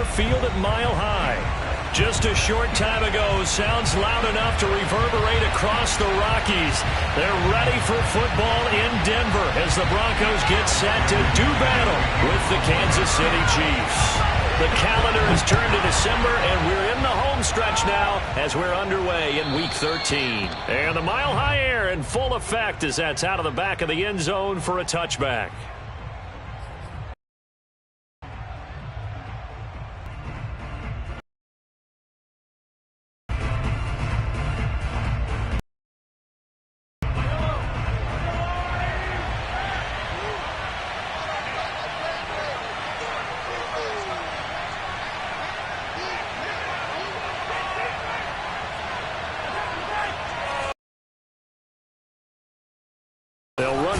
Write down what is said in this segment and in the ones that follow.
Field at Mile High. Just a short time ago, sounds loud enough to reverberate across the Rockies. They're ready for football in Denver as the Broncos get set to do battle with the Kansas City Chiefs. The calendar has turned to December, and we're in the home stretch now as we're underway in Week 13. And the Mile High air in full effect as that's out of the back of the end zone for a touchback.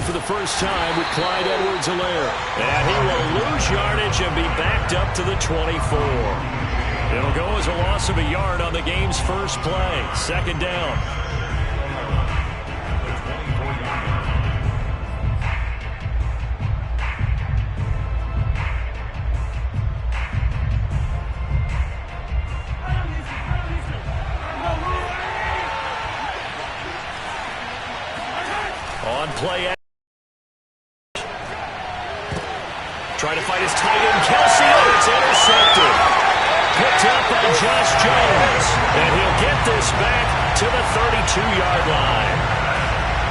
For the first time with Clyde Edwards-Helaire. And he will lose yardage and be backed up to the 24. It'll go as a loss of a yard on the game's first play. Second down. On play. Trying to fight his tight end, Kelsey. Oh, it's intercepted. Picked up by Josh Jones. And he'll get this back to the 32-yard line.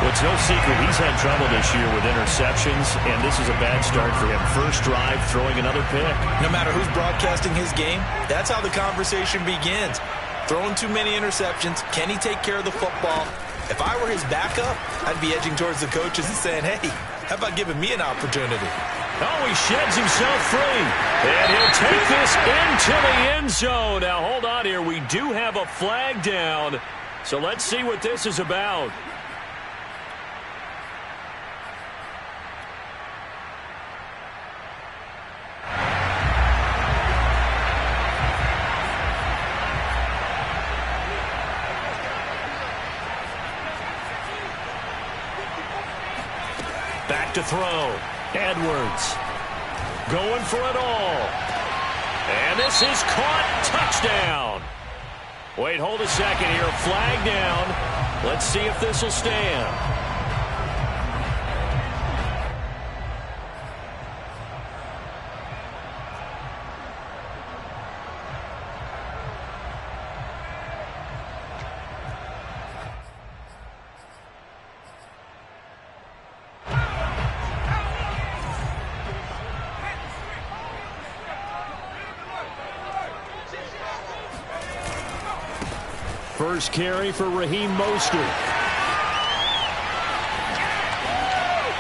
Well, it's no secret he's had trouble this year with interceptions, and this is a bad start for him. First drive, throwing another pick. No matter who's broadcasting his game, that's how the conversation begins. Throwing too many interceptions. Can he take care of the football? If I were his backup, I'd be edging towards the coaches and saying, hey, how about giving me an opportunity? Oh, he sheds himself free. And he'll take this into the end zone. Now, hold on here. We do have a flag down. So let's see what this is about. Back to throw. Edwards going for it all. And this is caught. Touchdown. Wait, hold a second here. Flag down. Let's see if this will stand. First carry for Raheem Mostert.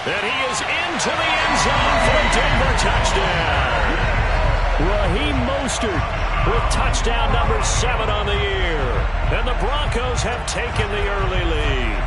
And he is into the end zone for a Denver touchdown. Raheem Mostert with touchdown number 7 on the year. And the Broncos have taken the early lead.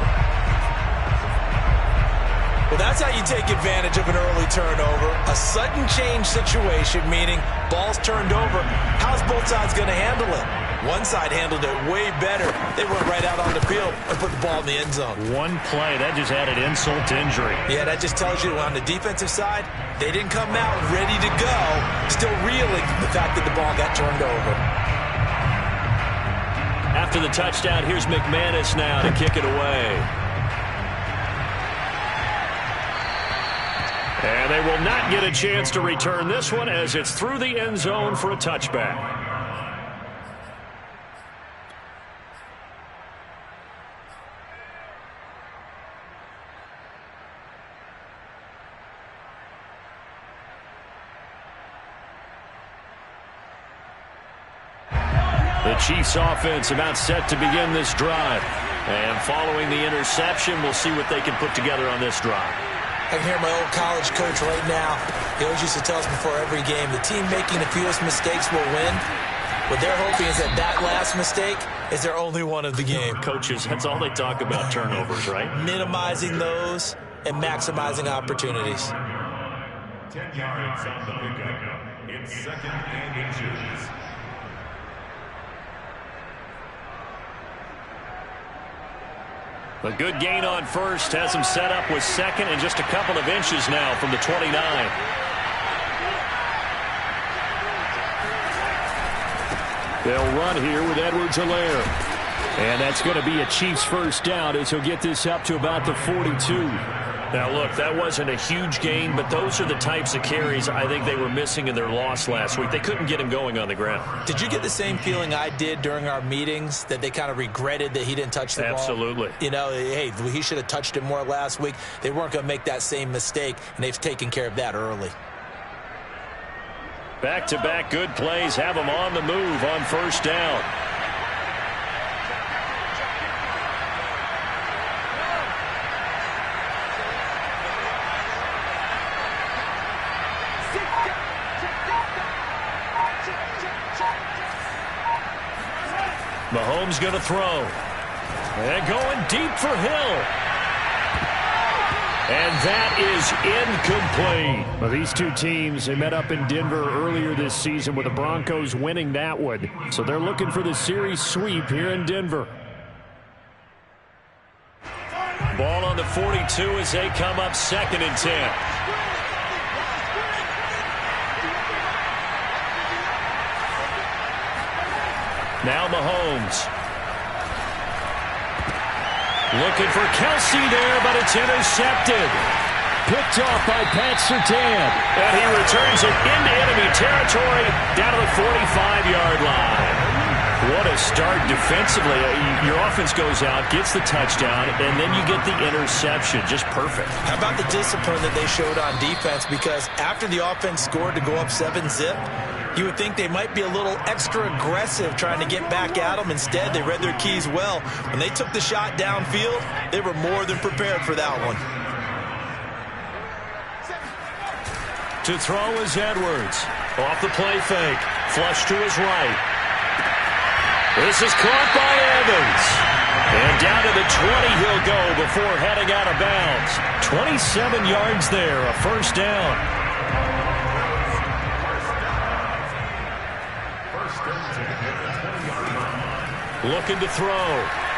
Well, that's how you take advantage of an early turnover. A sudden change situation, meaning ball's turned over. How's both sides going to handle it? One side handled it way better. They went right out on the field and put the ball in the end zone. One play, that just added insult to injury. Yeah, that just tells you on the defensive side, they didn't come out ready to go, still reeling from the fact that the ball got turned over. After the touchdown, here's McManus now to kick it away. And they will not get a chance to return this one as it's through the end zone for a touchback. The Chiefs offense about set to begin this drive. And following the interception, we'll see what they can put together on this drive. I can hear my old college coach right now. He always used to tell us before every game, the team making the fewest mistakes will win. What they're hoping is that that last mistake is their only one of the game. Coaches, that's all they talk about, turnovers, right? Minimizing those and maximizing opportunities. 10 yards on the pickup. It's second and inches. A good gain on first has him set up with second and just a couple of inches now from the 29. They'll run here with Edwards-Helaire. And that's going to be a Chiefs first down as he'll get this up to about the 42. Now, look, that wasn't a huge gain, but those are the types of carries I think they were missing in their loss last week. They couldn't get him going on the ground. Did you get the same feeling I did during our meetings, that they kind of regretted that he didn't touch the ball? Absolutely. You know, hey, he should have touched it more last week. They weren't going to make that same mistake, and they've taken care of that early. Back-to-back good plays have them on the move on first down. Mahomes going to throw. And going deep for Hill. And that is incomplete. Well, these two teams, they met up in Denver earlier this season with the Broncos winning that one. So they're looking for the series sweep here in Denver. Ball on the 42 as they come up 2nd and 10. Now Mahomes. Looking for Kelsey there, but it's intercepted. Picked off by Pat Surtain. And he returns it into enemy territory down to the 45-yard line. What a start defensively. Your offense goes out, gets the touchdown, and then you get the interception. Just perfect. How about the discipline that they showed on defense? Because after the offense scored to go up 7-zip, you would think they might be a little extra aggressive trying to get back at them. Instead, they read their keys well. When they took the shot downfield, they were more than prepared for that one. To throw is Edwards. Off the play fake. Flush to his right. This is caught by Evans. And down to the 20 he'll go before heading out of bounds. 27 yards there, a first down. Looking to throw.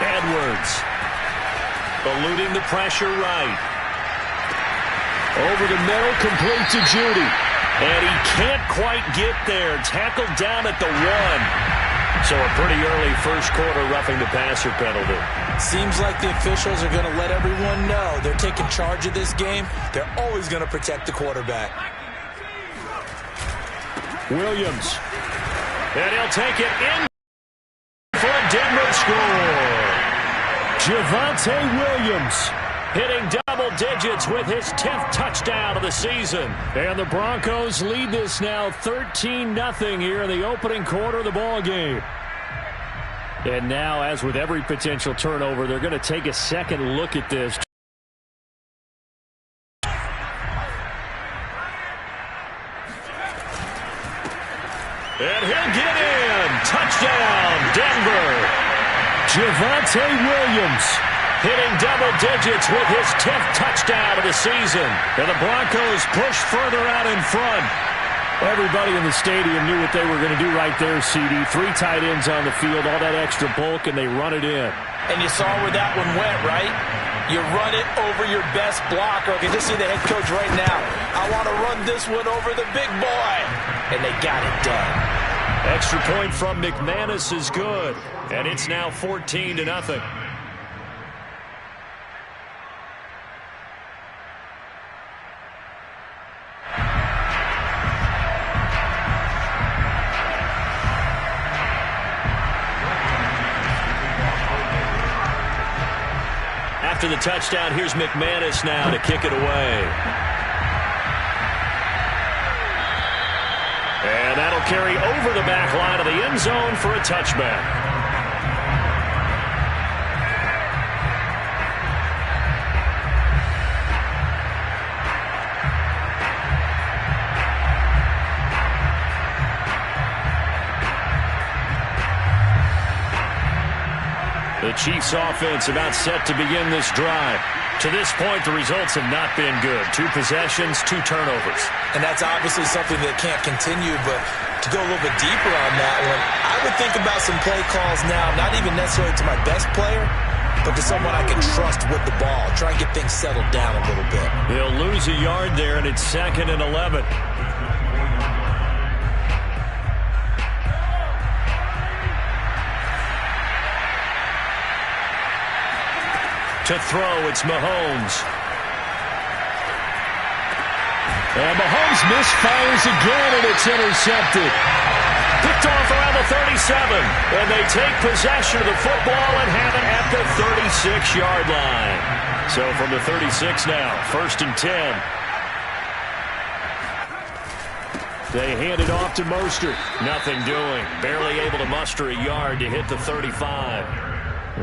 Edwards. Eluding the pressure right. Over the middle, complete to Judy. And he can't quite get there. Tackled down at the 1. So a pretty early first quarter roughing the passer penalty. Seems like the officials are going to let everyone know they're taking charge of this game. They're always going to protect the quarterback. Williams. And he'll take it in for a Denver score. Javonte Williams hitting double digits with his 10th touchdown of the season. And the Broncos lead this now 13-0 here in the opening quarter of the ball game. And now, as with every potential turnover, they're going to take a second look at this. And he'll get in. Touchdown, Denver. Javonte Williams hitting double digits with his 10th touchdown of the season. And the Broncos push further out in front. Everybody in the stadium knew what they were going to do right there, CD. 3 tight ends on the field, all that extra bulk, and they run it in. And you saw where that one went, right? You run it over your best blocker. I can just see the head coach right now. I want to run this one over the big boy. And they got it done. Extra point from McManus is good. And it's now 14-0. After the touchdown, here's McManus now to kick it away. And that'll carry over the back line of the end zone for a touchback. The Chiefs offense about set to begin this drive. To this point, the results have not been good. 2 possessions, 2 turnovers. And that's obviously something that can't continue, but to go a little bit deeper on that one, I would think about some play calls now, not even necessarily to my best player, but to someone I can trust with the ball. Try and get things settled down a little bit. They'll lose a yard there, and it's 2nd and 11. To throw, it's Mahomes. And Mahomes misfires again, and it's intercepted. Picked off around the 37, and they take possession of the football and have it at the 36-yard line. So from the 36 now, 1st and 10. They hand it off to Mostert. Nothing doing. Barely able to muster a yard to hit the 35.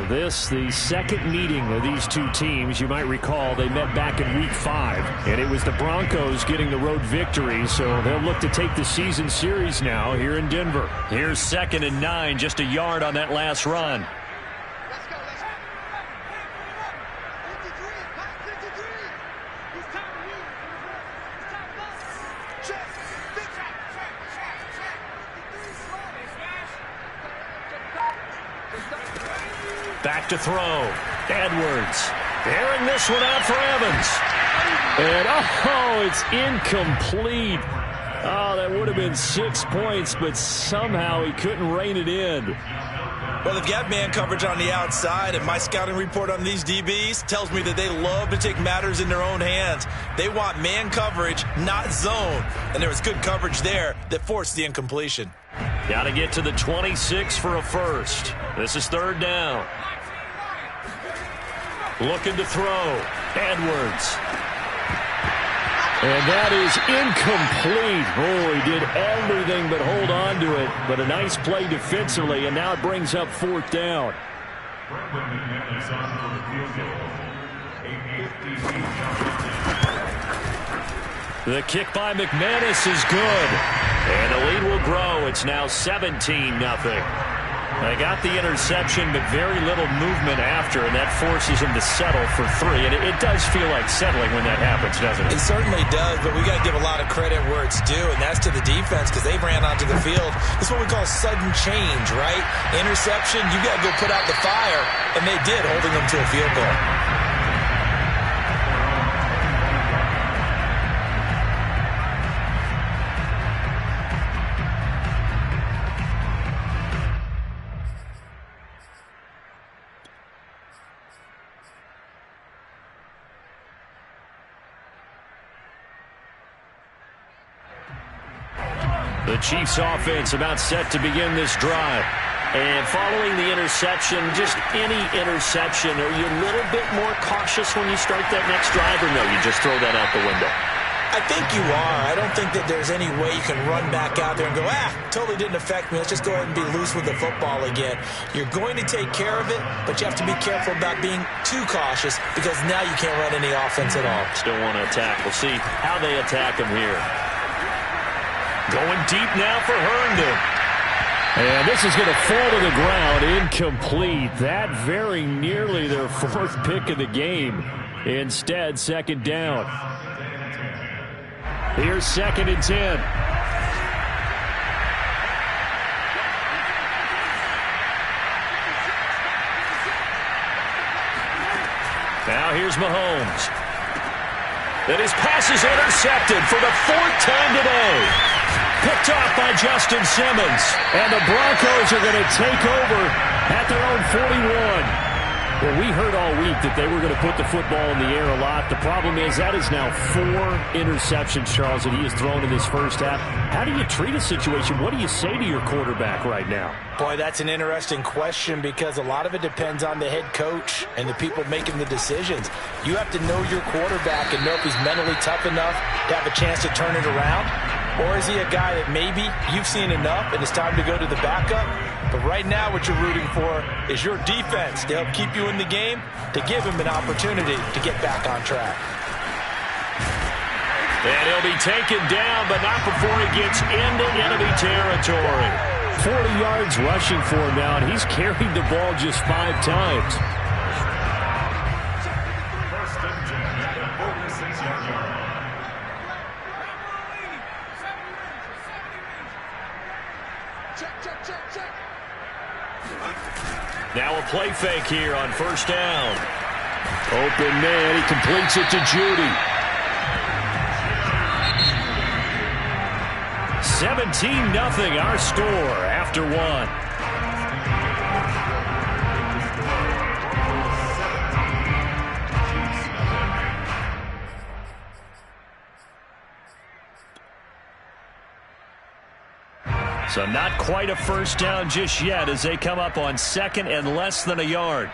This, the second meeting of these two teams. You might recall they met back in Week 5, and it was the Broncos getting the road victory, so they'll look to take the season series now here in Denver. Here's 2nd and 9, just a yard on that last run. Back to throw. Edwards. Airing this one out for Evans. And, it's incomplete. Oh, that would have been 6 points, but somehow he couldn't rein it in. Well, they've got man coverage on the outside, and my scouting report on these DBs tells me that they love to take matters in their own hands. They want man coverage, not zone. And there was good coverage there that forced the incompletion. Got to get to the 26 for a first. This is 3rd down. Looking to throw. Edwards. And that is incomplete. Oh, he did everything but hold on to it. But a nice play defensively, and now it brings up 4th down. The kick by McManus is good. And the lead will grow. It's now 17-0. They got the interception, but very little movement after, and that forces them to settle for 3. And it does feel like settling when that happens, doesn't it? It certainly does, but we got to give a lot of credit where it's due, and that's to the defense because they ran onto the field. This is what we call sudden change, right? Interception, you got to go put out the fire, and they did, holding them to a field goal. The Chiefs offense about set to begin this drive. And following the interception, just any interception, are you a little bit more cautious when you start that next drive, or no, you just throw that out the window? I think you are. I don't think that there's any way you can run back out there and go, totally didn't affect me. Let's just go ahead and be loose with the football again. You're going to take care of it, but you have to be careful about being too cautious because now you can't run any offense at all. Still want to attack. We'll see how they attack him here. Going deep now for Herndon. And this is going to fall to the ground. Incomplete. That very nearly their 4th pick of the game. Instead, 2nd down. Here's 2nd and 10. Now here's Mahomes. And his pass is intercepted for the 4th time today. Picked off by Justin Simmons. And the Broncos are going to take over at their own 41. Well, we heard all week that they were going to put the football in the air a lot. The problem is that is now 4 interceptions, Charles, that he has thrown in this first half. How do you treat a situation? What do you say to your quarterback right now? Boy, that's an interesting question because a lot of it depends on the head coach and the people making the decisions. You have to know your quarterback and know if he's mentally tough enough to have a chance to turn it around. Or is he a guy that maybe you've seen enough and it's time to go to the backup? But right now what you're rooting for is your defense to help keep you in the game, to give him an opportunity to get back on track. And he'll be taken down, but not before he gets into enemy territory. 40 yards rushing for him now, and he's carried the ball just 5 times. Now a play fake here on 1st down. Open man, he completes it to Judy. 17-0 our score after 1. So not quite a first down just yet as they come up on second and less than a yard.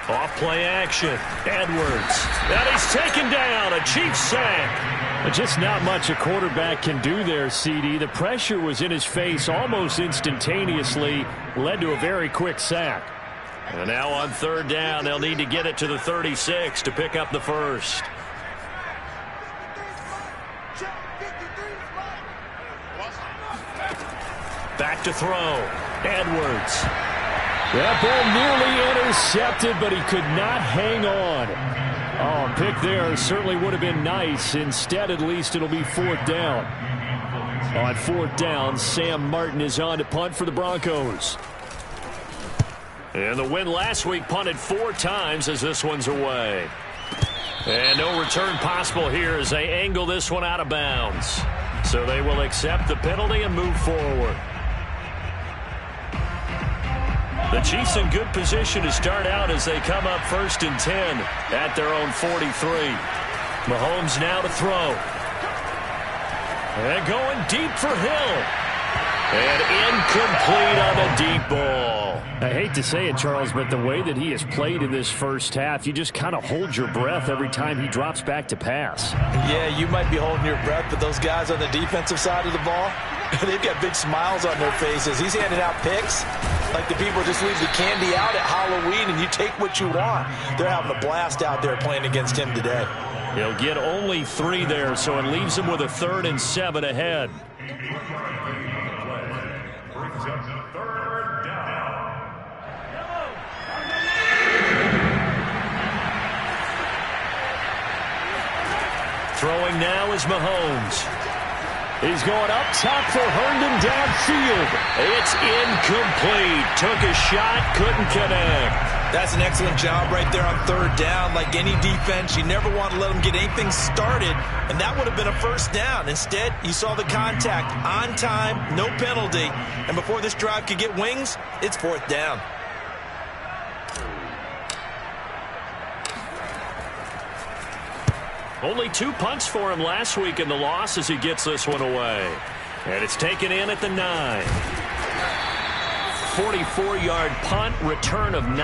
Off play action. Edwards. And he's taken down. A Chiefs sack. Just not much a quarterback can do there, CD. The pressure was in his face almost instantaneously. Led to a very quick sack. And now on third down, they'll need to get it to the 36 to pick up the first. Back to throw. Edwards. That ball nearly intercepted, but he could not hang on. Oh, a pick there certainly would have been nice. Instead, at least, it'll be fourth down. On fourth down, Sam Martin is on to punt for the Broncos. And the win last week punted 4 times as this one's away. And no return possible here as they angle this one out of bounds. So they will accept the penalty and move forward. The Chiefs in good position to start out as they come up 1st and 10 at their own 43. Mahomes now to throw. And going deep for Hill. And incomplete on the deep ball. I hate to say it, Charles, but the way that he has played in this first half, you just kind of hold your breath every time he drops back to pass. Yeah, you might be holding your breath, but those guys on the defensive side of the ball, they've got big smiles on their faces. He's handing out picks like the people just leave the candy out at Halloween and you take what you want. They're having a blast out there playing against him today. He'll get only 3 there, so it leaves him with a 3rd and 7 ahead. Throwing now is Mahomes. He's going up top for Herndon downfield. It's incomplete. Took a shot, couldn't connect. That's an excellent job right there on 3rd down. Like any defense, you never want to let them get anything started, and that would have been a first down. Instead, you saw the contact on time, no penalty, and before this drive could get wings, it's 4th down. Only 2 punts for him last week in the loss as he gets this one away. And it's taken in at the 9. 44-yard punt, return of 9.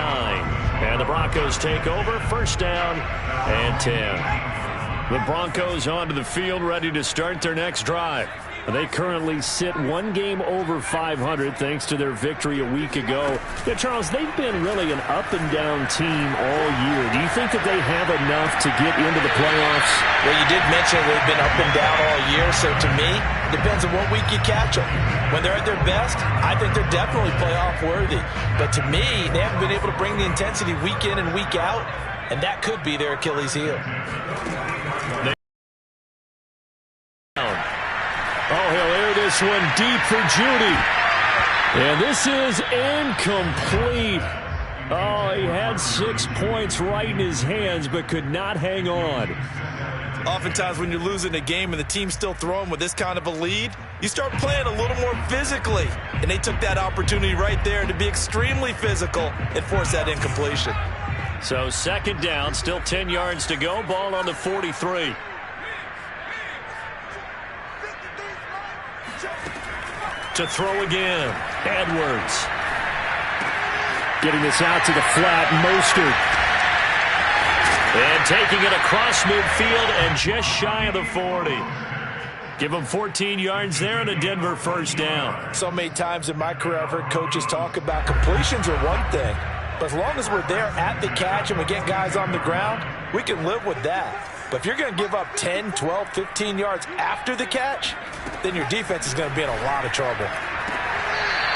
And the Broncos take over, 1st down and 10. The Broncos onto the field, ready to start their next drive. They currently sit 1 game over 500 thanks to their victory a week ago. Yeah, Charles, they've been really an up-and-down team all year. Do you think that they have enough to get into the playoffs? Well, you did mention they've been up and down all year, so to me, it depends on what week you catch them. When they're at their best, I think they're definitely playoff worthy. But to me, they haven't been able to bring the intensity week in and week out, and that could be their Achilles heel. Oh, he'll air this one deep for Judy. And this is incomplete. Oh, he had 6 points right in his hands, but could not hang on. Oftentimes when you're losing a game and the team's still throwing with this kind of a lead, you start playing a little more physically. And they took that opportunity right there to be extremely physical and force that incompletion. So 2nd down, still 10 yards to go. Ball on the 43. To throw again. Edwards. Getting this out to the flat. Mostert. And taking it across midfield and just shy of the 40. Give him 14 yards there and a Denver 1st down. So many times in my career I've heard coaches talk about completions are one thing, but as long as we're there at the catch and we get guys on the ground, we can live with that. But if you're going to give up 10, 12, 15 yards after the catch, then your defense is going to be in a lot of trouble.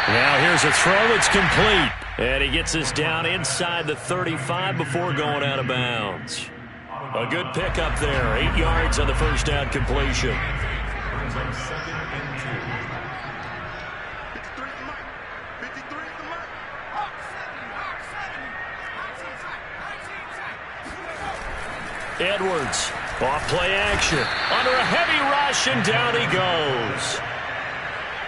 Now here's a throw that's complete. And he gets this down inside the 35 before going out of bounds. A good pickup there. 8 yards on the 1st down completion. Edwards, off play action, under a heavy rush, and down he goes.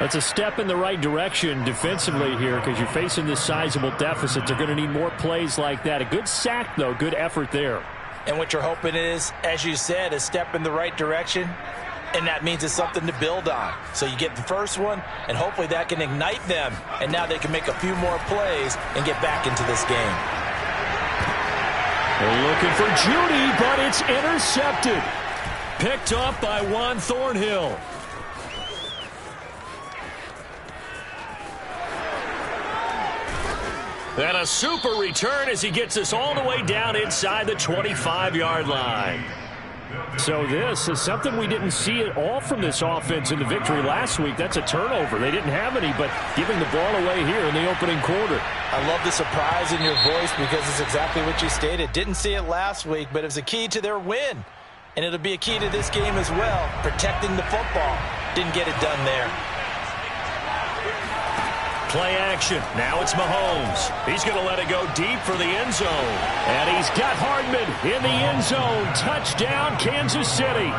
That's a step in the right direction defensively here because you're facing this sizable deficit. They're going to need more plays like that. A good sack, though. Good effort there. And what you're hoping is, as you said, a step in the right direction. And that means it's something to build on. So you get the first one, and hopefully that can ignite them. And now they can make a few more plays and get back into this game. They're looking for Judy, but it's intercepted. Picked up by Juan Thornhill. And a super return as he gets us all the way down inside the 25-yard line. So this is something we didn't see at all from this offense in the victory last week. That's a turnover. They didn't have any, but giving the ball away here in the opening quarter. I love the surprise in your voice because it's exactly what you stated. Didn't see it last week, but it was a key to their win. And it'll be a key to this game as well, protecting the football. Didn't get it done there. Play action. Now it's Mahomes. He's going to let it go deep for the end zone. And he's got Hardman in the end zone. Touchdown, Kansas City.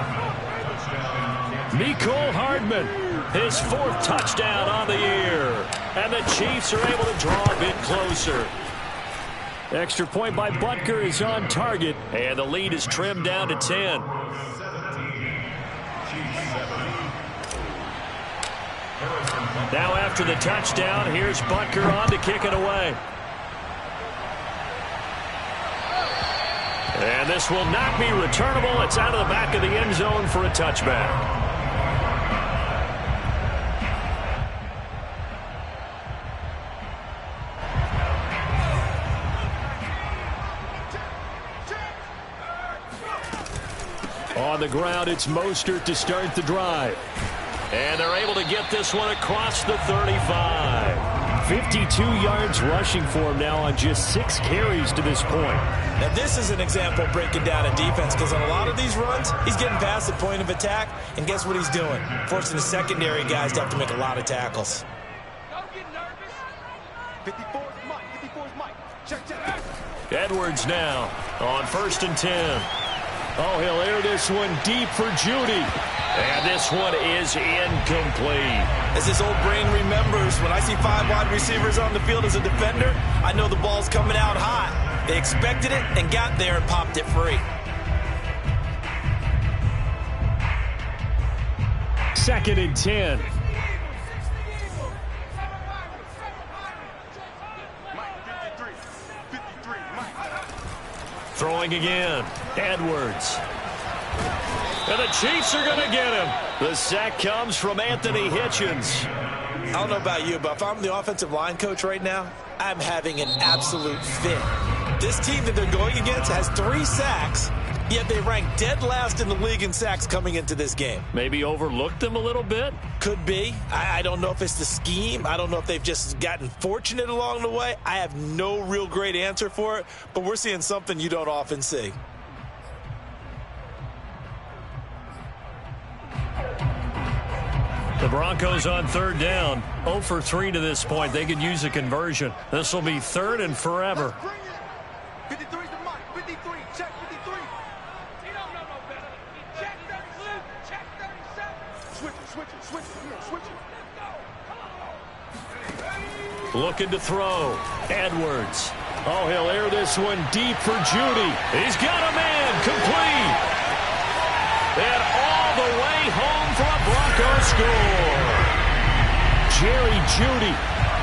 Mecole Hardman, his 4th touchdown on the year. And the Chiefs are able to draw a bit closer. Extra point by Butker is on target. And the lead is trimmed down to 10. Now after the touchdown, here's Butker on to kick it away. And this will not be returnable. It's out of the back of the end zone for a touchback. On the ground, it's Mostert to start the drive. And they're able to get this one across the 35. 52 yards rushing for him now on just 6 carries to this point. Now this is an example of breaking down a defense because on a lot of these runs, he's getting past the point of attack, and guess what he's doing? Forcing the secondary guys to have to make a lot of tackles. Don't get nervous. 54 is Mike. 54 is Mike. Check. Edwards now on 1st and 10. Oh, he'll air this one deep for Judy. And this one is incomplete. As his old brain remembers, when I see 5 wide receivers on the field as a defender, I know the ball's coming out hot. They expected it and got there and popped it free. 2nd and 10. Throwing again. Edwards. And the Chiefs are going to get him. The sack comes from Anthony Hitchens. I don't know about you, but if I'm the offensive line coach right now, I'm having an absolute fit. This team that they're going against has 3 sacks, yet they rank dead last in the league in sacks coming into this game. Maybe overlooked them a little bit? Could be. I don't know if it's the scheme. I don't know if they've just gotten fortunate along the way. I have no real great answer for it, but we're seeing something you don't often see. The Broncos on 3rd down. 0 for 3 to this point. They could use a conversion. This will be 3rd and forever. 53 is the Mike. 53. Check 53. He don't know no better. Check 32. Check 37. Switch it. Yeah, switch it. Looking to throw. Edwards. Oh, he'll air this one deep for Judy. He's got a man. Complete. And all the way home for a Broncos score. Jerry Judy,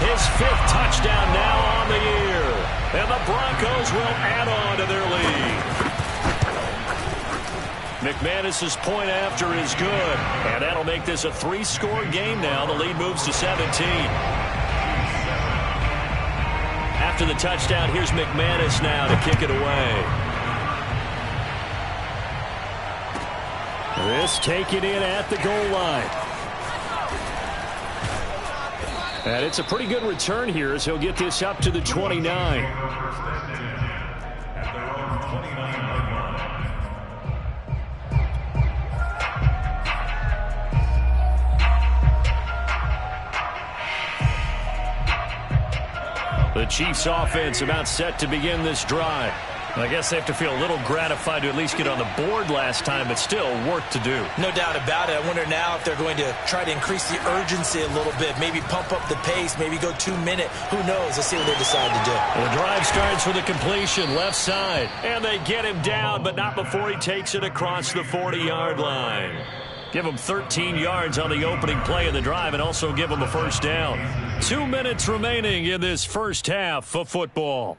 his 5th touchdown now on the year. And the Broncos will add on to their lead. McManus's point after is good. And that'll make this a 3-score game now. The lead moves to 17. After the touchdown, here's McManus now to kick it away. This taken in at the goal line. And it's a pretty good return here as he'll get this up to the 29. The Chiefs offense about set to begin this drive. I guess they have to feel a little gratified to at least get on the board last time, but still work to do. No doubt about it. I wonder now if they're going to try to increase the urgency a little bit, maybe pump up the pace, maybe go 2-minute. Who knows? Let's see what they decide to do. The drive starts with a completion left side, and they get him down, but not before he takes it across the 40-yard line. Give him 13 yards on the opening play of the drive and also give him a first down. 2 minutes remaining in this first half of football.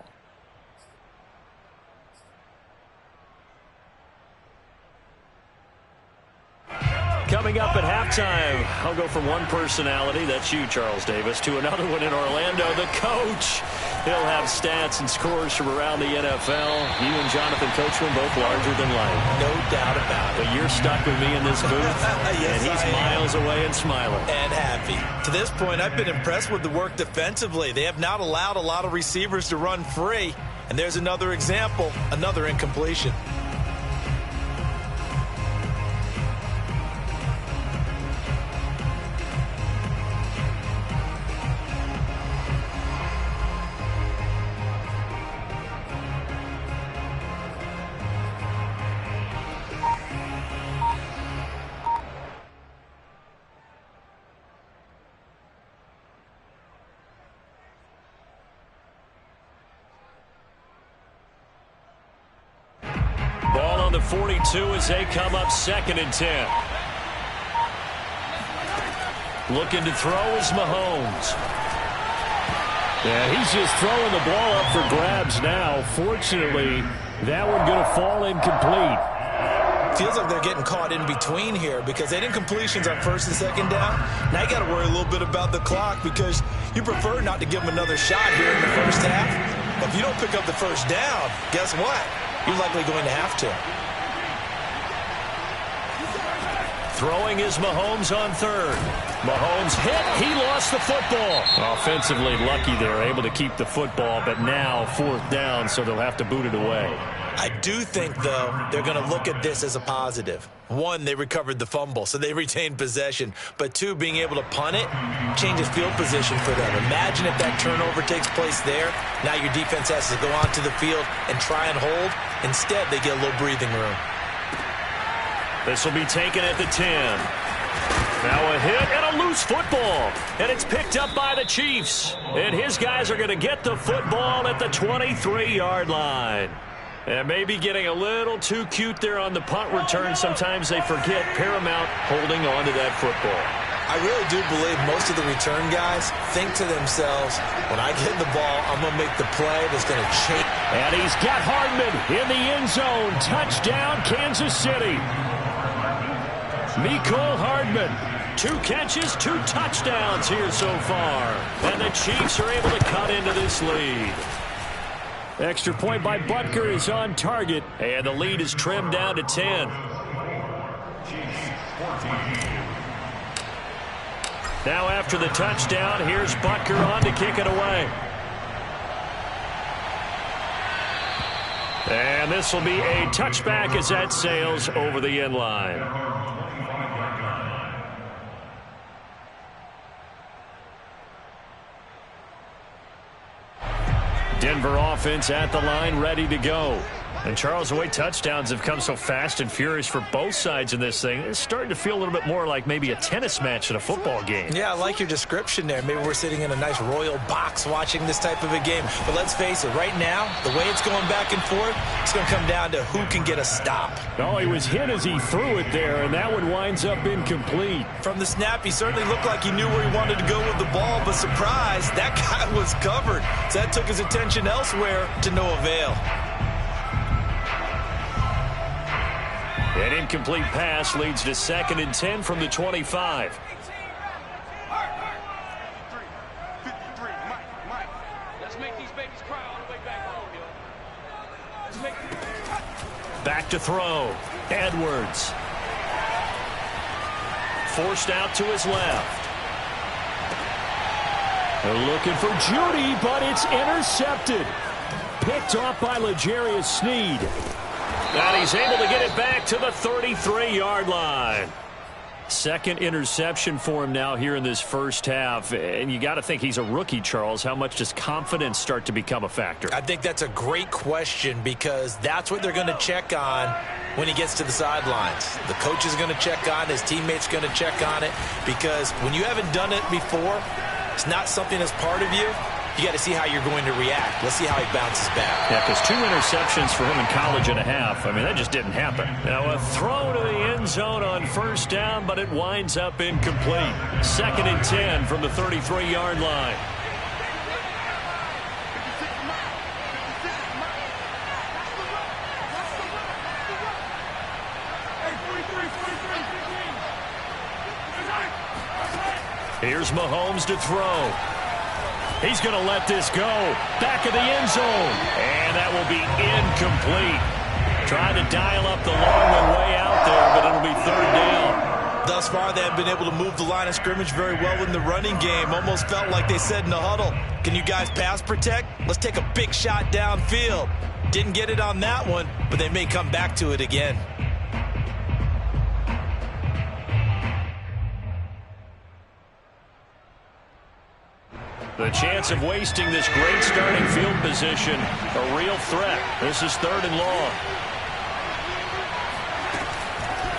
Coming up at halftime, I'll go from one personality, that's you, Charles Davis, to another one in Orlando, the coach. He'll have stats and scores from around the NFL. You and Jonathan Coachman both larger than life. No doubt about it. But you're stuck with me in this booth, yes, and he's miles away and smiling. And happy. To this point, I've been impressed with the work defensively. They have not allowed a lot of receivers to run free. And there's another example, another incompletion. Ball on the 42 as they come up 2nd and 10. Looking to throw is Mahomes. Yeah, he's just throwing the ball up for grabs now. Fortunately, that one going to fall incomplete. Feels like they're getting caught in between here because they didn't completions on 1st and 2nd down. Now you got to worry a little bit about the clock because you prefer not to give them another shot here in the first half. But if you don't pick up the first down, guess what? You're likely going to have to. Throwing is Mahomes on 3rd. Mahomes hit. He lost the football. Offensively lucky they're able to keep the football, but now 4th down, so they'll have to boot it away. I do think, though, they're going to look at this as a positive. 1, they recovered the fumble, so they retained possession. But 2, being able to punt it changes field position for them. Imagine if that turnover takes place there. Now your defense has to go onto the field and try and hold. Instead, they get a little breathing room. This will be taken at the 10. Now a hit and a loose football. And it's picked up by the Chiefs. And his guys are going to get the football at the 23-yard line. And maybe getting a little too cute there on the punt return. Sometimes they forget paramount holding on to that football. I really do believe most of the return guys think to themselves, when I get the ball, I'm going to make the play that's going to change. And he's got Hardman in the end zone. Touchdown, Kansas City. Mecole Hardman. 2 catches, 2 touchdowns here so far. And the Chiefs are able to cut into this lead. Extra point by Butker is on target, and the lead is trimmed down to 10. Now after the touchdown, here's Butker on to kick it away. And this will be a touchback as that sails over the end line. Denver offense at the line, ready to go. And, Charles, the way touchdowns have come so fast and furious for both sides in this thing, it's starting to feel a little bit more like maybe a tennis match in a football game. Yeah, I like your description there. Maybe we're sitting in a nice royal box watching this type of a game. But let's face it, right now, the way it's going back and forth, it's going to come down to who can get a stop. Oh, he was hit as he threw it there, and that one winds up incomplete. From the snap, he certainly looked like he knew where he wanted to go with the ball, but surprise, that guy was covered. So that took his attention elsewhere to no avail. An incomplete pass leads to 2nd and 10 from the 25. Back to throw. Edwards. Forced out to his left. They're looking for Judy, but it's intercepted. Picked off by L'Jarius Sneed. And he's able to get it back to the 33-yard line. Second interception for him now here in this first half. And you got to think he's a rookie, Charles. How much does confidence start to become a factor? I think that's a great question because that's what they're going to check on when he gets to the sidelines. The coach is going to check on, his teammates going to check on it, because when you haven't done it before, it's not something that's part of you. You got to see how you're going to react. Let's see how he bounces back. Yeah, because 2 interceptions for him in college and a half. I mean, that just didn't happen. Now a throw to the end zone on first down, but it winds up incomplete. 2nd and 10 from the 33-yard line. Here's Mahomes to throw. He's going to let this go. Back of the end zone. And that will be incomplete. Trying to dial up the long one way out there, but it'll be 3rd down. Thus far, they have been able to move the line of scrimmage very well in the running game. Almost felt like they said in the huddle, can you guys pass protect? Let's take a big shot downfield. Didn't get it on that one, but they may come back to it again. The chance of wasting this great starting field position, a real threat. This is 3rd and long.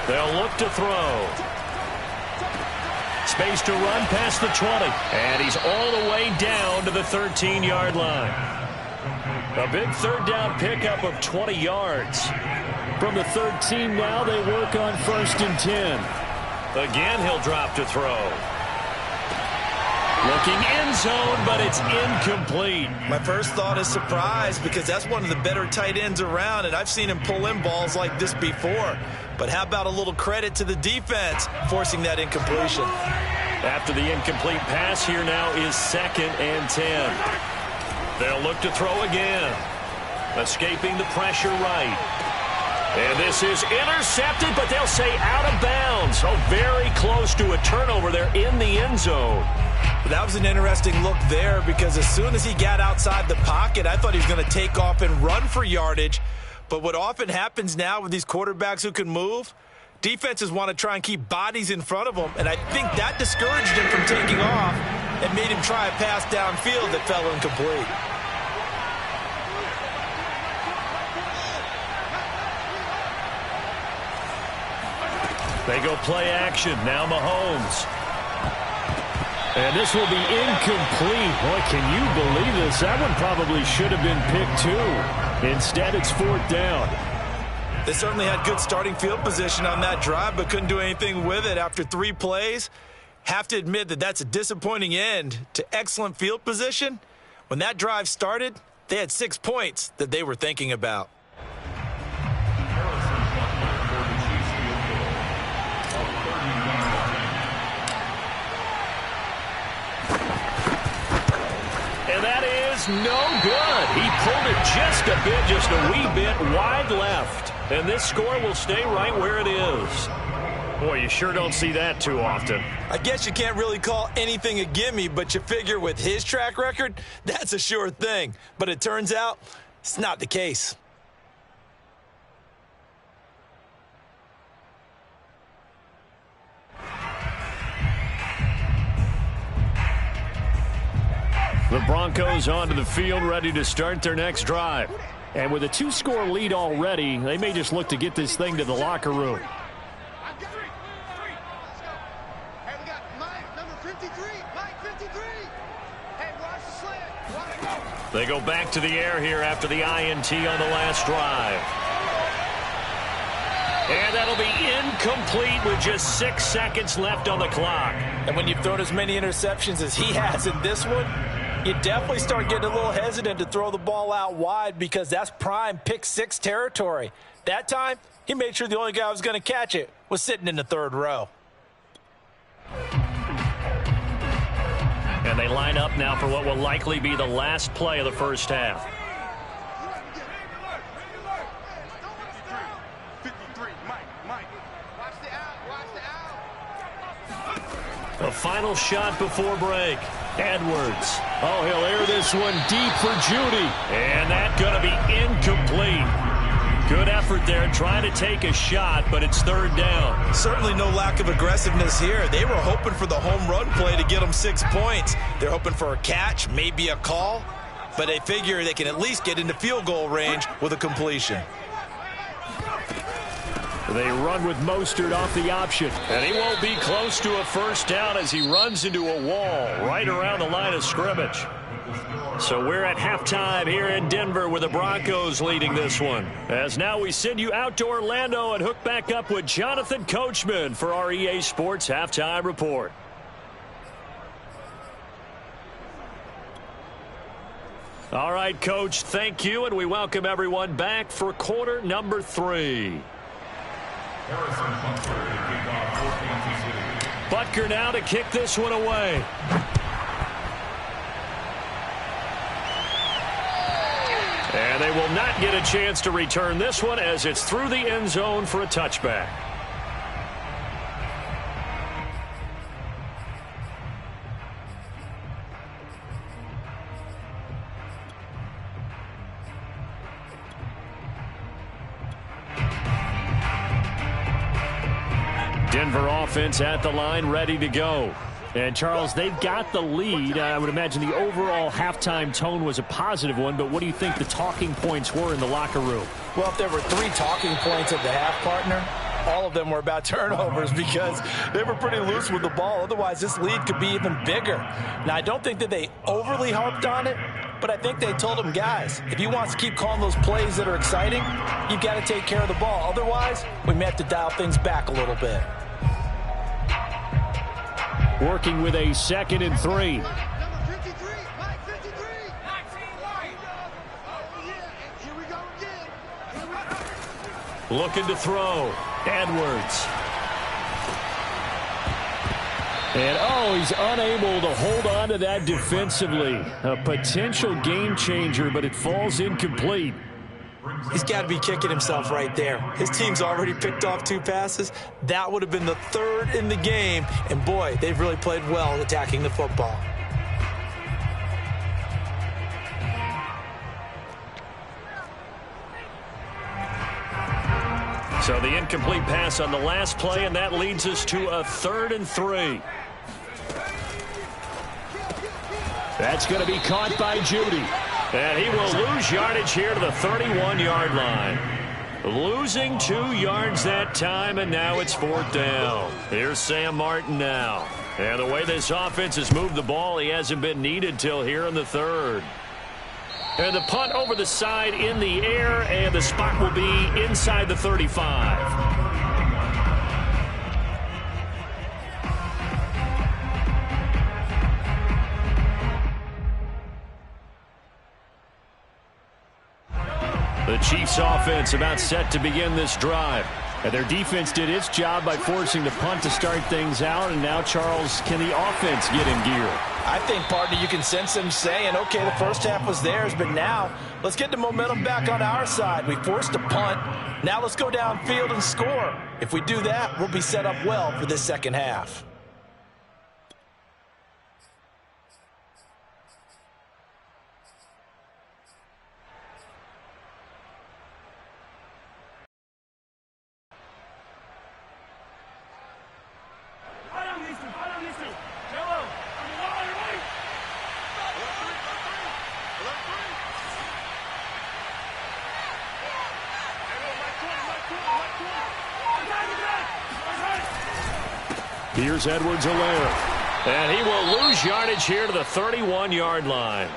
They'll look to throw. Space to run past the 20. And he's all the way down to the 13-yard line. A big 3rd down pickup of 20 yards. From the 13 now, they work on 1st and 10. Again, he'll drop to throw. Looking end zone, but it's incomplete. My first thought is surprise because that's one of the better tight ends around, and I've seen him pull in balls like this before. But how about a little credit to the defense forcing that incompletion? After the incomplete pass, here now is 2nd and 10. They'll look to throw again. Escaping the pressure right. And this is intercepted, but they'll say out of bounds. Oh, very close to a turnover there in the end zone. That was an interesting look there because as soon as he got outside the pocket, I thought he was going to take off and run for yardage. But what often happens now with these quarterbacks who can move, defenses want to try and keep bodies in front of them, and I think that discouraged him from taking off and made him try a pass downfield that fell incomplete. They go play action. Now Mahomes. And this will be incomplete. Boy, can you believe this? That one probably should have been picked too. Instead, it's 4th down. They certainly had good starting field position on that drive, but couldn't do anything with it after 3 plays. Have to admit that that's a disappointing end to excellent field position. When that drive started, they had 6 points that they were thinking about. No good. He pulled it just a wee bit wide left. And this score will stay right where it is. Boy, you sure don't see that too often. I guess you can't really call anything a gimme, but you figure with his track record, that's a sure thing. But it turns out it's not the case. The Broncos onto the field, ready to start their next drive. And with a 2-score lead already, they may just look to get this thing to the locker room. Hey, we got Mike, number 53. Mike, 53. Hey, watch the slant. They go back to the air here after the INT on the last drive. And that'll be incomplete with just 6 seconds left on the clock. And when you've thrown as many interceptions as he has in this one, you definitely start getting a little hesitant to throw the ball out wide because that's prime pick 6 territory. That time, he made sure the only guy who was going to catch it was sitting in the 3rd row. And they line up now for what will likely be the last play of the first half. 53, Mike. Watch the out. The final shot before break. Edwards. Oh, he'll air this one deep for Judy. And that's going to be incomplete. Good effort there, trying to take a shot, but it's third down. Certainly no lack of aggressiveness here. They were hoping for the home run play to get them 6 points. They're hoping for a catch, maybe a call, but they figure they can at least get into field goal range with a completion. They run with Mostert off the option, and he won't be close to a first down as he runs into a wall right around the line of scrimmage. So we're at halftime here in Denver with the Broncos leading this one. As now we send you out to Orlando and hook back up with Jonathan Coachman for our EA Sports Halftime Report. All right, Coach, thank you, and we welcome everyone back for quarter number 3. Butker now to kick this one away. And they will not get a chance to return this one as it's through the end zone for a touchback. Denver offense at the line, ready to go. And, Charles, they've got the lead. I would imagine the overall halftime tone was a positive one, but what do you think the talking points were in the locker room? Well, if there were 3 talking points at the half, partner, all of them were about turnovers because they were pretty loose with the ball. Otherwise, this lead could be even bigger. Now, I don't think that they overly harped on it, but I think they told them, guys, if you want to keep calling those plays that are exciting, you've got to take care of the ball. Otherwise, we may have to dial things back a little bit. Working with a 2nd and 3. Looking to throw. Edwards. And, he's unable to hold on to that defensively. A potential game changer, but it falls incomplete. He's got to be kicking himself right there. His team's already picked off 2 passes. That would have been the 3rd in the game. And, boy, they've really played well attacking the football. So the incomplete pass on the last play, and that leads us to a 3rd and 3. That's going to be caught by Judy. And he will lose yardage here to the 31-yard line. Losing 2 yards that time, and now it's 4th down. Here's Sam Martin now. And the way this offense has moved the ball, he hasn't been needed till here in the 3rd. And the punt over the side in the air, and the spot will be inside the 35. The Chiefs offense about set to begin this drive. And their defense did its job by forcing the punt to start things out. And now, Charles, can the offense get in gear? I think, partner, you can sense them saying, okay, the first half was theirs, but now let's get the momentum back on our side. We forced a punt. Now let's go downfield and score. If we do that, we'll be set up well for this second half. Here's Edwards-Helaire. And he will lose yardage here to the 31-yard line.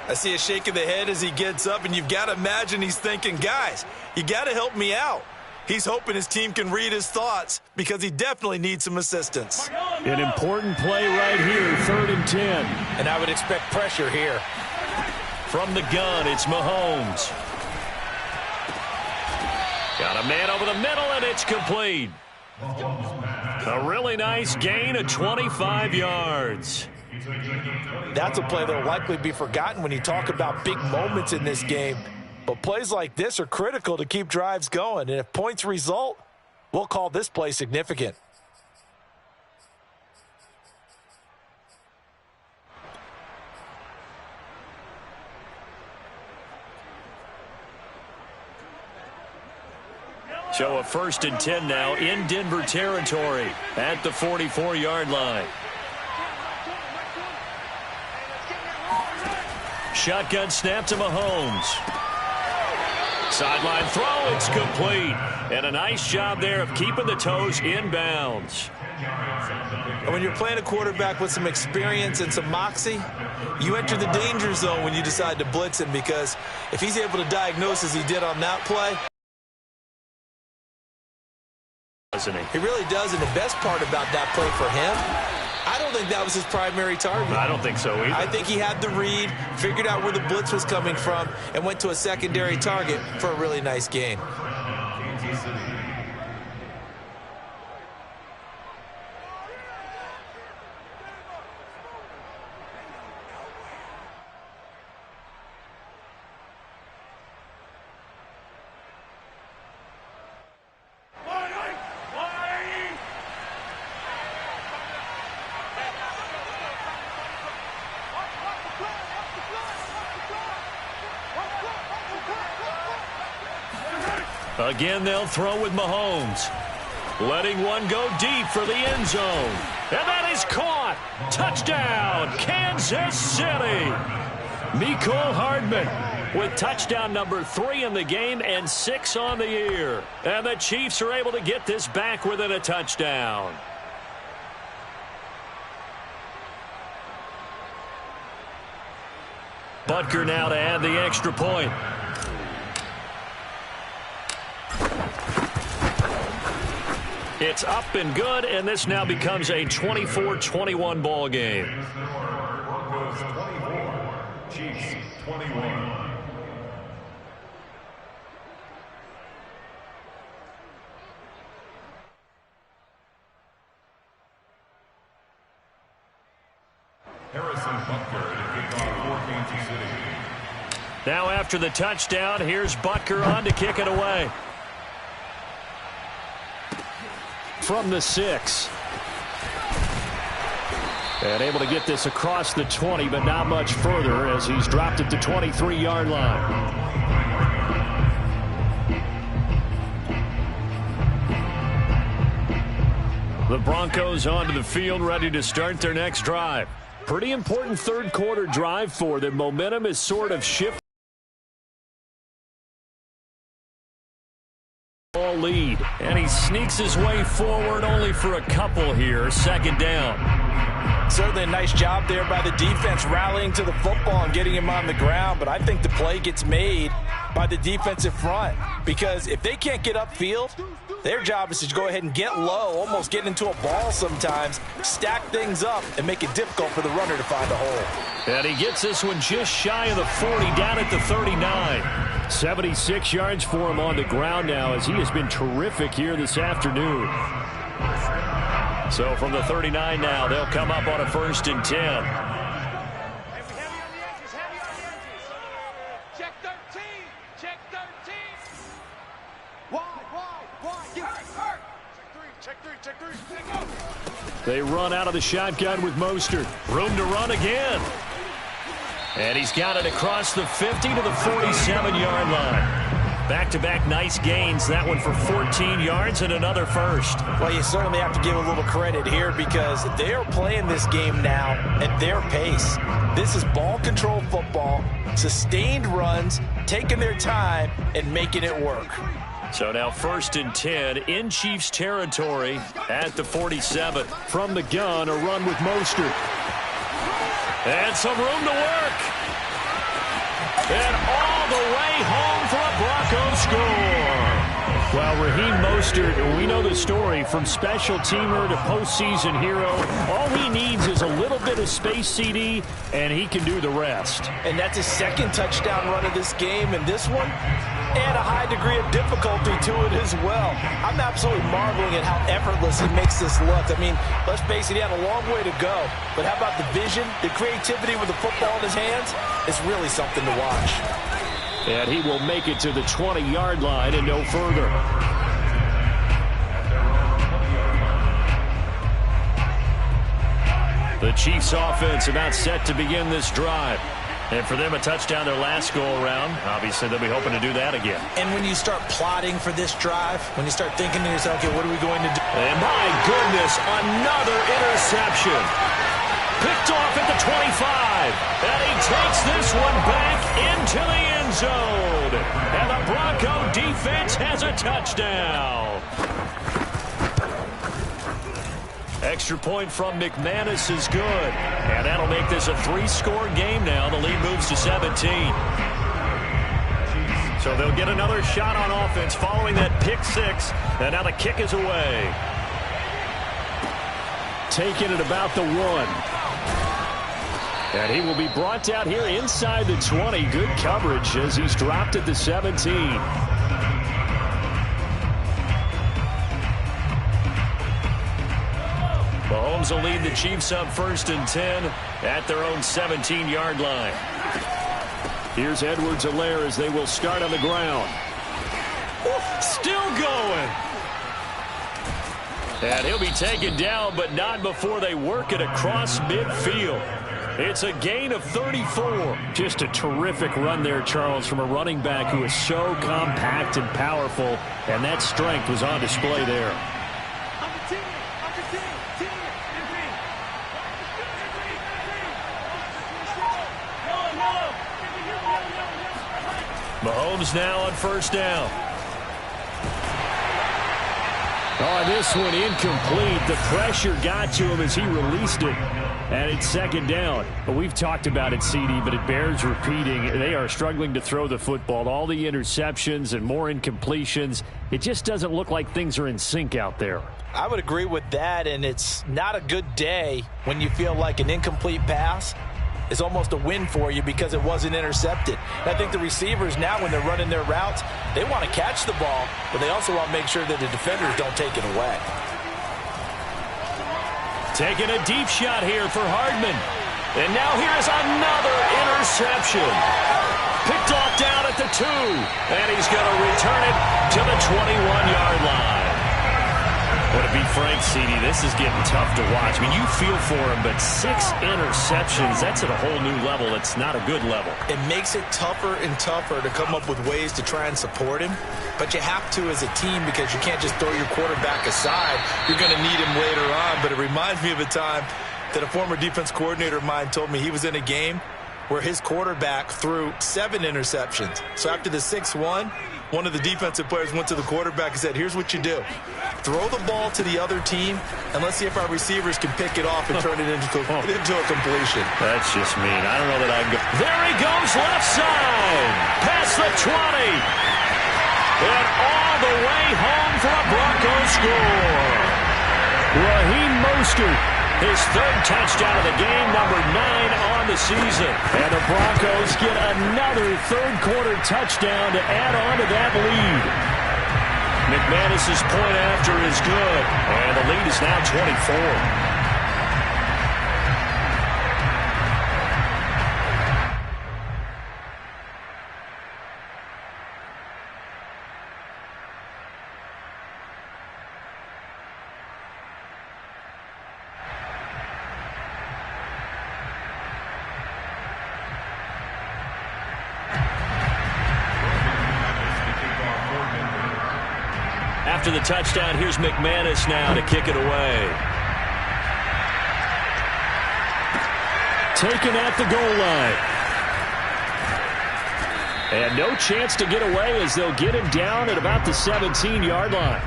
I see a shake of the head as he gets up, and you've got to imagine he's thinking, guys, you got to help me out. He's hoping his team can read his thoughts because he definitely needs some assistance. An important play right here, 3rd and 10. And I would expect pressure here. From the gun, it's Mahomes. Got a man over the middle, and it's complete. A really nice gain of 25 yards. That's a play that will likely be forgotten when you talk about big moments in this game. But plays like this are critical to keep drives going. And if points result, we'll call this play significant. So a 1st and 10 now in Denver territory at the 44-yard line. Shotgun snap to Mahomes. Sideline throw, it's complete. And a nice job there of keeping the toes in bounds. And when you're playing a quarterback with some experience and some moxie, you enter the danger zone when you decide to blitz him, because if he's able to diagnose as he did on that play, doesn't he? He really does, and the best part about that play for him, I don't think that was his primary target. I don't think so either. I think he had the read, figured out where the blitz was coming from, and went to a secondary target for a really nice gain. Again, they'll throw with Mahomes. Letting one go deep for the end zone. And that is caught. Touchdown, Kansas City. Mecole Hardman with touchdown number 3 in the game and 6 on the year. And the Chiefs are able to get this back within a touchdown. Butker now to add the extra point. It's up and good, and this now becomes a 24-21 ball game. Broncos 24, Chiefs 21. Harrison Butker to kick off for Kansas City. Now after the touchdown, here's Butker on to kick it away. From the 6. And able to get this across the 20, but not much further as he's dropped at the 23-yard line. The Broncos onto the field, ready to start their next drive. Pretty important third quarter drive for them. Momentum is sort of shifting. Lead, and he sneaks his way forward only for a couple here. 2nd down. Certainly a nice job there by the defense, rallying to the football and getting him on the ground, but I think the play gets made by the defensive front, because if they can't get upfield, their job is to go ahead and get low, almost get into a ball sometimes, stack things up, and make it difficult for the runner to find a hole. And he gets this one just shy of the 40, down at the 39. 76 yards for him on the ground now, as he has been terrific here this afternoon. So from the 39 now, they'll come up on a 1st and 10. Check 13. Check 13. Wide. Check 3. They run out of the shotgun with Mostert. Room to run again. And he's got it across the 50 to the 47-yard line. Back-to-back nice gains. That one for 14 yards and another first. Well, you certainly have to give a little credit here, because they are playing this game now at their pace. This is ball control football, sustained runs, taking their time and making it work. So now 1st and 10 in Chiefs territory at the 47. From the gun, a run with Mostert. And some room to work. And all the way home for a Broncos score. Well, Raheem Mostert, we know the story, from special teamer to postseason hero. All he needs is a little bit of space, CD, and he can do the rest. And that's his 2nd touchdown run of this game, and this one, and a high degree of difficulty to it as well. I'm absolutely marveling at how effortless he makes this look. I mean, let's face it, he had a long way to go. But how about the vision, the creativity with the football in his hands? It's really something to watch. And he will make it to the 20-yard line and no further. The Chiefs offense about set to begin this drive. And for them, a touchdown their last go-around. Obviously, they'll be hoping to do that again. And when you start plotting for this drive, when you start thinking to yourself, okay, what are we going to do? And my goodness, another interception. Picked off at the 25. And he takes this one back into the end zone. And the Bronco defense has a touchdown. Extra point from McManus is good. And that'll make this a 3-score game now. The lead moves to 17. So they'll get another shot on offense following that pick 6. And now the kick is away. Taking it about the 1. And he will be brought down here inside the 20. Good coverage as he's dropped at the 17. Mahomes will lead the Chiefs up 1st and 10 at their own 17-yard line. Here's Edwards-Helaire as they will start on the ground. Still going. And he'll be taken down, but not before they work it across midfield. It's a gain of 34. Just a terrific run there, Charles, from a running back who is so compact and powerful, and that strength was on display there. Mahomes now on 1st down. Oh, this one incomplete. The pressure got to him as he released it. And it's 2nd down. But we've talked about it, CD, but it bears repeating. They are struggling to throw the football. All the interceptions and more incompletions. It just doesn't look like things are in sync out there. I would agree with that, and it's not a good day when you feel like an incomplete pass is almost a win for you because it wasn't intercepted. And I think the receivers now, when they're running their routes, they want to catch the ball, but they also want to make sure that the defenders don't take it away. Taking a deep shot here for Hardman. And now here's another interception. Picked off down at the 2. And he's going to return it to the 21-yard line. But to be frank, CD, this is getting tough to watch. I mean, you feel for him, but 6 interceptions, that's at a whole new level. It's not a good level. It makes it tougher and tougher to come up with ways to try and support him. But you have to as a team because you can't just throw your quarterback aside. You're going to need him later on. But it reminds me of a time that a former defense coordinator of mine told me he was in a game where his quarterback threw 7 interceptions. So after the 6-1, one of the defensive players went to the quarterback and said, here's what you do. Throw the ball to the other team, and let's see if our receivers can pick it off and turn it into a completion. That's just mean. I don't know that I can go. There he goes, left side. Past the 20. And all the way home for a Broncos score. Raheem Mostert, his 3rd touchdown of the game, number 9 on the season. And the Broncos get another 3rd-quarter touchdown to add on to that lead. McManus's point after is good, and the lead is now 24. After the touchdown, here's McManus now to kick it away. Taken at the goal line. And no chance to get away as they'll get him down at about the 17-yard line.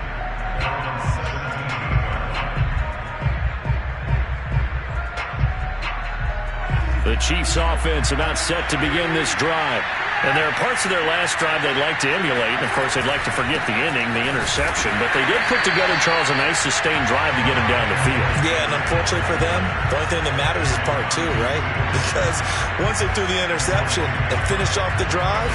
The Chiefs offense about set to begin this drive. And there are parts of their last drive they'd like to emulate. And, of course, they'd like to forget the ending, the interception. But they did put together, Charles, a nice sustained drive to get him down the field. Yeah, and unfortunately for them, the only thing that matters is part 2, right? Because once they threw the interception and finished off the drive,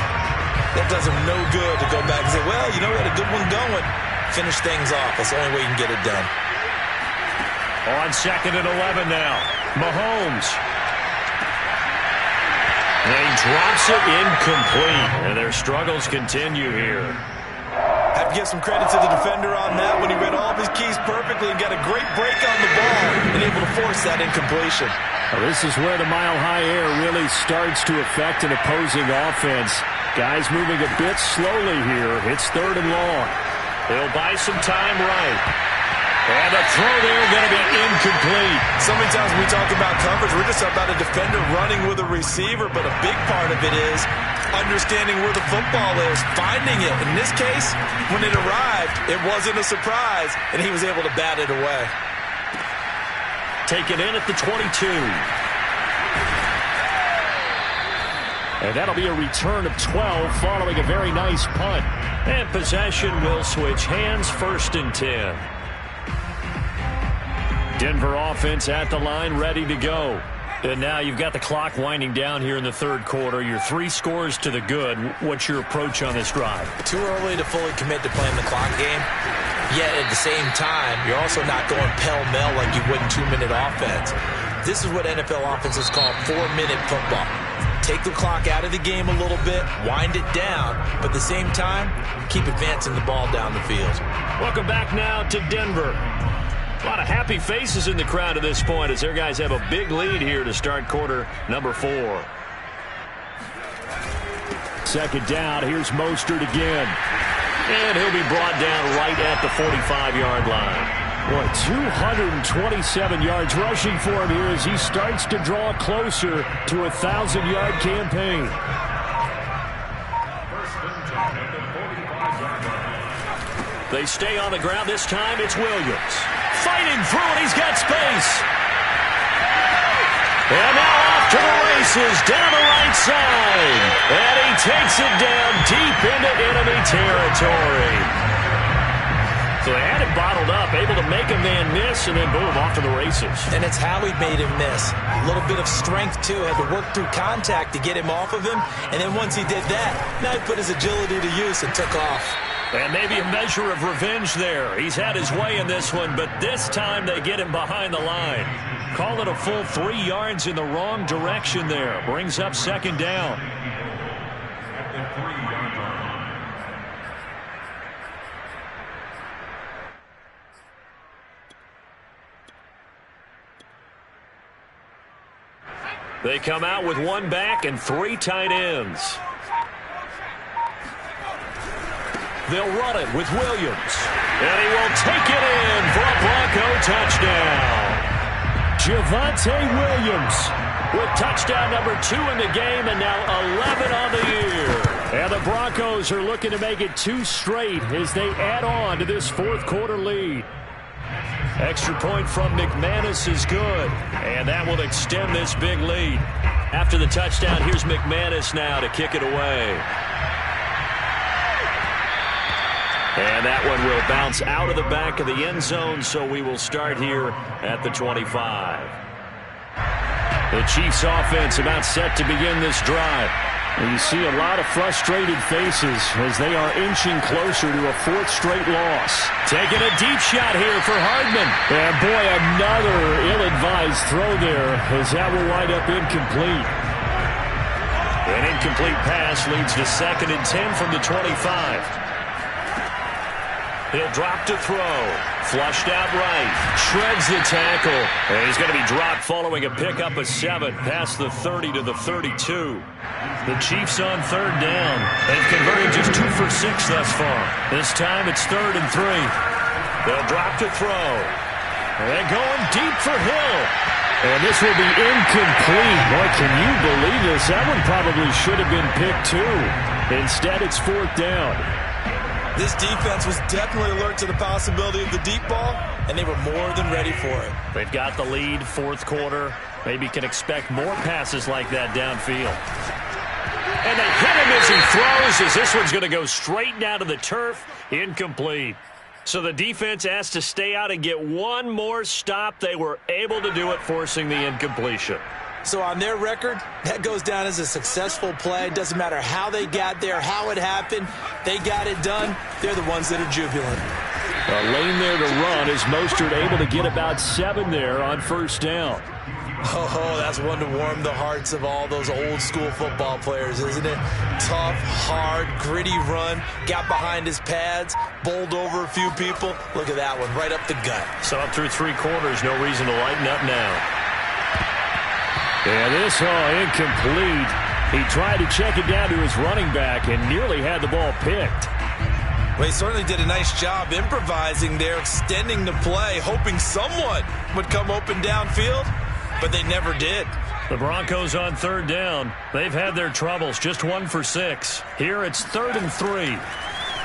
that does them no good to go back and say, well, you know what, a good one going. Finish things off. That's the only way you can get it done. On 2nd and 11 now. Mahomes. And he drops it incomplete. And their struggles continue here. Have have to give some credit to the defender on that when he read all of his keys perfectly and got a great break on the ball and able to force that incompletion. Well, this is where the mile-high air really starts to affect an opposing offense. Guys moving a bit slowly here. It's 3rd and long. They'll buy some time right. And the throw there going to be incomplete. So many times when we talk about coverage, we're just about a defender running with a receiver, but a big part of it is understanding where the football is, finding it. In this case, when it arrived, it wasn't a surprise, and he was able to bat it away. Taken in at the 22. And that'll be a return of 12 following a very nice punt. And possession will switch hands, 1st and 10. Denver offense at the line, ready to go. And now you've got the clock winding down here in the 3rd quarter. You're 3 scores to the good. What's your approach on this drive? Too early to fully commit to playing the clock game. Yet at the same time, you're also not going pell-mell like you would in 2-minute offense. This is what NFL offenses call 4-minute football. Take the clock out of the game a little bit, wind it down, but at the same time, keep advancing the ball down the field. Welcome back now to Denver. A lot of happy faces in the crowd at this point as their guys have a big lead here to start quarter number 4. 2nd down. Here's Mostert again. And he'll be brought down right at the 45-yard line. Boy, 227 yards rushing for him here as he starts to draw closer to a 1,000-yard campaign. They stay on the ground. This time it's Williams. Fighting through it. He's got space. And now off to the races down the right side. And he takes it down deep into enemy territory. So they had it bottled up, able to make a man miss, and then boom, off to the races. And it's how he made him miss. A little bit of strength, too. Had to work through contact to get him off of him. And then once he did that, now he put his agility to use and took off. And maybe a measure of revenge there. He's had his way in this one, but this time they get him behind the line. Call it a full 3 yards in the wrong direction there. Brings up 2nd down. They come out with 1 back and 3 tight ends. They'll run it with Williams. And he will take it in for a Bronco touchdown. Javonte Williams with touchdown number 2 in the game and now 11 on the year. And the Broncos are looking to make it 2 straight as they add on to this 4th quarter lead. Extra point from McManus is good. And that will extend this big lead. After the touchdown, here's McManus now to kick it away. And that one will bounce out of the back of the end zone, so we will start here at the 25. The Chiefs offense about set to begin this drive. And you see a lot of frustrated faces as they are inching closer to a 4th straight loss. Taking a deep shot here for Hardman. And boy, another ill-advised throw there as that will wind up incomplete. An incomplete pass leads to 2nd and 10 from the 25. He'll drop to throw. Flushed out right. Shreds the tackle. And he's going to be dropped following a pickup of 7 past the 30 to the 32. The Chiefs on 3rd down. They've converted just 2 for 6 thus far. This time it's 3rd and 3. They'll drop to throw. And they're going deep for Hill. And this will be incomplete. Boy, can you believe this? That one probably should have been picked too. Instead, it's 4th down. This defense was definitely alert to the possibility of the deep ball, and they were more than ready for it. They've got the lead, 4th quarter. Maybe can expect more passes like that downfield. And they hit him as he throws, as this one's going to go straight down to the turf. Incomplete. So the defense has to stay out and get one more stop. They were able to do it, forcing the incompletion. So on their record, that goes down as a successful play. Doesn't matter how they got there, how it happened. They got it done. They're the ones that are jubilant. A lane there to run. Is Mostert able to get about 7 there on 1st down? Oh, that's one to warm the hearts of all those old school football players, isn't it? Tough, hard, gritty run, got behind his pads, bowled over a few people. Look at that one, right up the gut. So up through 3 quarters, no reason to lighten up now. And this incomplete. He tried to check it down to his running back and nearly had the ball picked. Well, he certainly did a nice job improvising there, extending the play, hoping someone would come open downfield, but they never did. The Broncos on 3rd down. They've had their troubles, just 1 for 6. Here it's 3rd and 3.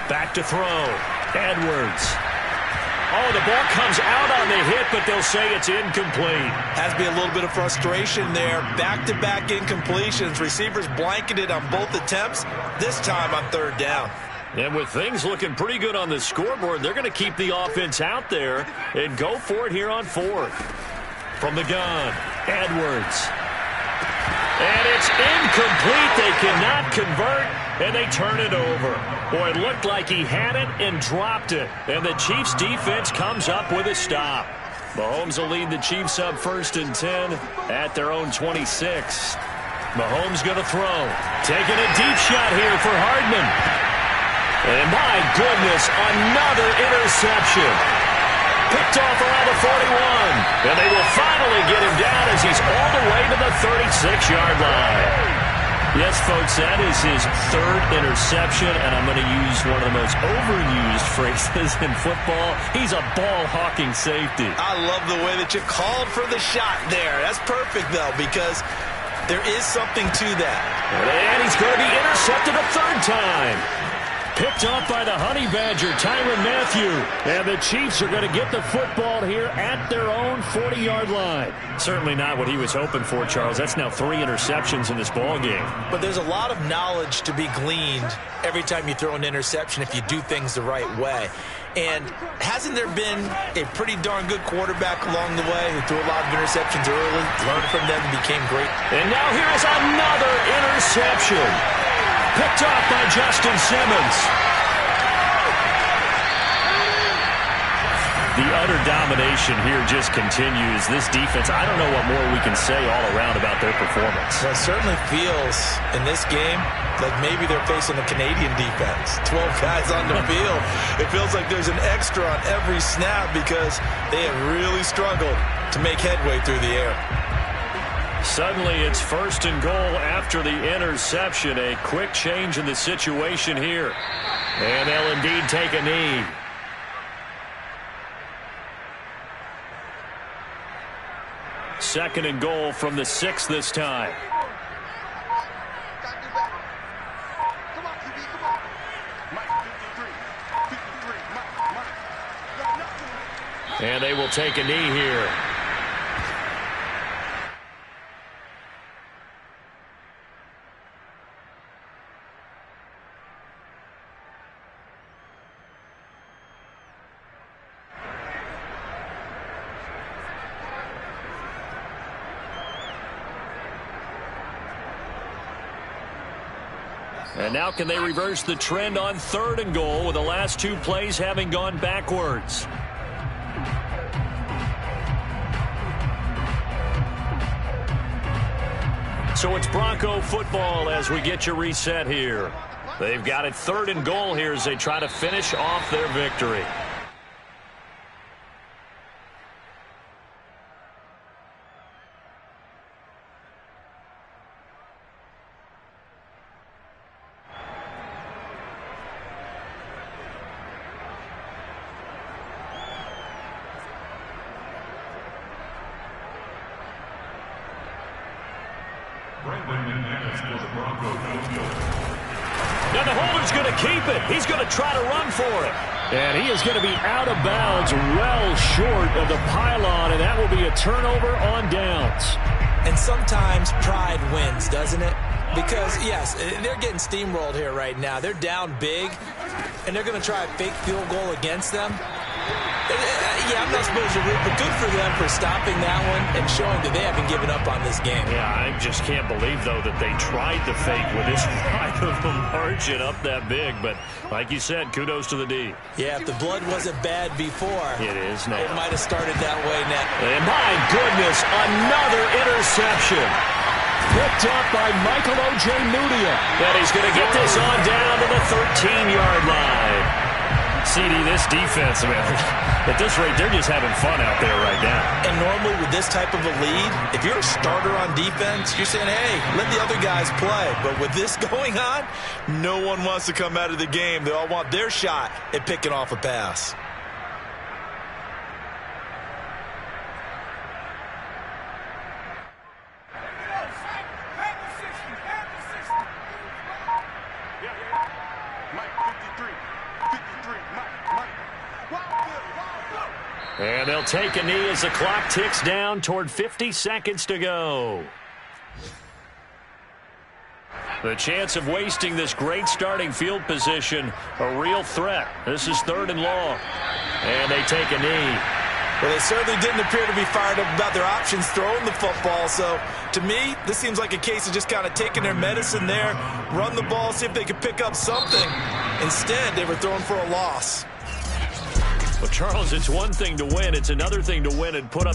Back to throw. Edwards. Oh, the ball comes out on the hit, but they'll say it's incomplete. Has to be a little bit of frustration there. Back-to-back incompletions. Receivers blanketed on both attempts, this time on 3rd down. And with things looking pretty good on the scoreboard, they're going to keep the offense out there and go for it here on 4th. From the gun, Edwards. And it's incomplete. They cannot convert, and they turn it over. Boy, it looked like he had it and dropped it. And the Chiefs' defense comes up with a stop. Mahomes will lead the Chiefs up 1st and 10 at their own 26. Mahomes going to throw. Taking a deep shot here for Hardman. And my goodness, another interception. Picked off around the 41. And they will finally get him down as he's all the way to the 36-yard line. Yes, folks, that is his 3rd interception, and I'm going to use one of the most overused phrases in football. He's a ball-hawking safety. I love the way that you called for the shot there. That's perfect, though, because there is something to that. And he's going to be intercepted a 3rd time. Picked off by the Honey Badger, Tyrann Mathieu. And the Chiefs are going to get the football here at their own 40-yard line. Certainly not what he was hoping for, Charles. That's now 3 interceptions in this ball game. But there's a lot of knowledge to be gleaned every time you throw an interception if you do things the right way. And hasn't there been a pretty darn good quarterback along the way who threw a lot of interceptions early, learned from them, and became great? And now here is another interception. Picked off by Justin Simmons. The utter domination here just continues. This defense, I don't know what more we can say all around about their performance. Well, it certainly feels in this game like maybe they're facing a Canadian defense. 12 guys on the field. It feels like there's an extra on every snap because they have really struggled to make headway through the air. Suddenly it's 1st and goal after the interception. A quick change in the situation here. And they'll indeed take a knee. Second and goal from the 6 this time. Come on, QB, come on. Mike, 53, Mike. And they will take a knee here. And now can they reverse the trend on 3rd and goal with the last 2 plays having gone backwards? So it's Bronco football as we get you reset here. They've got it 3rd and goal here as they try to finish off their victory. Now the holder's going to keep it. He's going to try to run for it. And he is going to be out of bounds well short of the pylon, and that will be a turnover on downs. And sometimes pride wins, doesn't it? Because, yes, they're getting steamrolled here right now. They're down big, and they're going to try a fake field goal against them. Yeah, I'm not supposed to root, but good for them for stopping that one and showing that they haven't given up on this game. Yeah, I just can't believe, though, that they tried the fake with this wide of a margin up that big. But like you said, kudos to the D. Yeah, if the blood wasn't bad before, it is now. It might have started that way now. And my goodness, another interception. Picked up by Michael O.J. Mudia. And he's going to get this on down to the 13-yard line. CD, this defense, man, at this rate, they're just having fun out there right now. And normally with this type of a lead, if you're a starter on defense, you're saying, hey, let the other guys play. But with this going on, no one wants to come out of the game. They all want their shot at picking off a pass. And they'll take a knee as the clock ticks down toward 50 seconds to go. The chance of wasting this great starting field position, a real threat. This is 3rd and long. And they take a knee. Well, they certainly didn't appear to be fired up about their options throwing the football. So, to me, this seems like a case of just kind of taking their medicine there, run the ball, see if they could pick up something. Instead, they were throwing for a loss. Well, Charles, it's one thing to win. It's another thing to win and put up